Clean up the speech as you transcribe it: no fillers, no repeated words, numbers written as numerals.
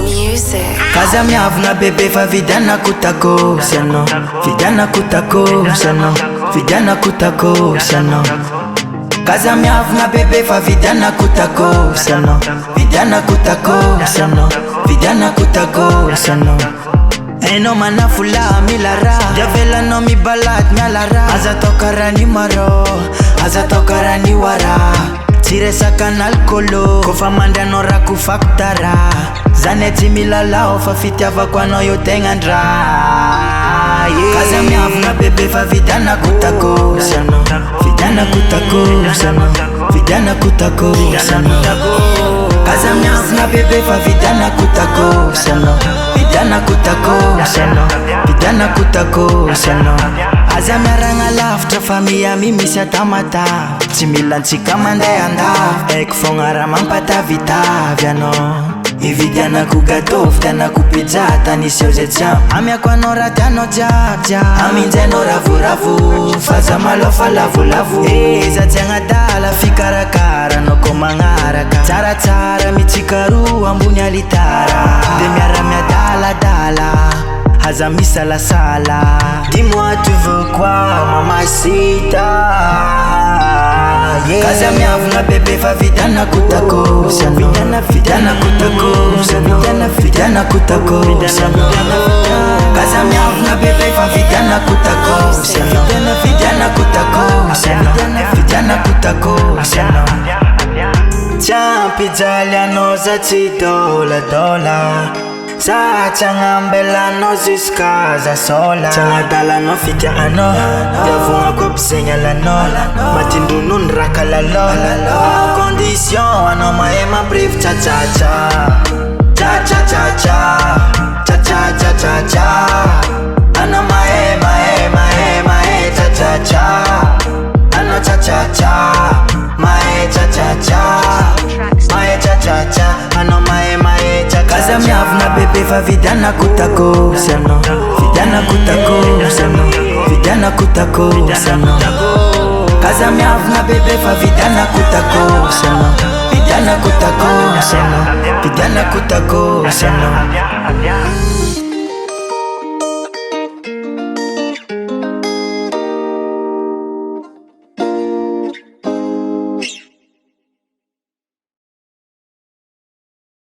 Music. Kaza miavuna bebe fa vijana kutakosano, vijana kutakosano, vijana kutakosano. Kaza miavuna bebe fa vijana kutakosano, vijana kutakosano, vijana kutakosano. Eno mana fula milara, javela no mi balad mialara. Aza tokara ni maro, aza tokara ni wara. Tire sakan alkolo, kofa manda no raku faktara. Zaneti milala ofa fiti ava kwa no yo tengandra. Kaza miavuna bebe fa vijana kutakosano, vijana kutakosano, vijana kutakosano. Kaza miavuna bebe fa vijana kutakosano, vijana kutakosano, vijana kutakosano. Aza miaranga laftra famia mimi sa tamata. Timilanchi kamande anda, ek fongara mampata vitaviano. Ividiana kugatov, tana kupijata ni sioze jam. Amia kwa nora tano jabja, aminze nora vuravu. Faza malofa lavu lavu. Eza tenga dala fikarakara no komangaraka. Tara tara michikaru ambunya litara. Demiara mia dala dala. Hazami sala sala. Dis-moi tu veux quoi mamacita. Kaza miavuna bebe fa vijana kutakosano, vijana kutakosano, vijana kutakosano. Kaza miavuna bebe fa vijana kutakosano, vijana kutakosano, vijana kutakosano. Champi jalia no za dola dola. Sa changambela no ziskaza sola. Changadala no fitya ano, yavunga kwa psenyala no. Matindu nun rakala lo. Condition ano maema brief cha cha cha. Cha cha cha cha. Cha cha cha cha cha. Ano maema cha cha cha. Ano cha cha cha. Mae cha cha cha. Mae cha cha cha. Ano maema cha cha. Kaza miavuna bebe fa vijana kutakosano, vijana kutakosano, vijana kutakosano. Kaza miavuna bebe fa vijana kutakosano, vijana kutakosano, vijana kutakosano.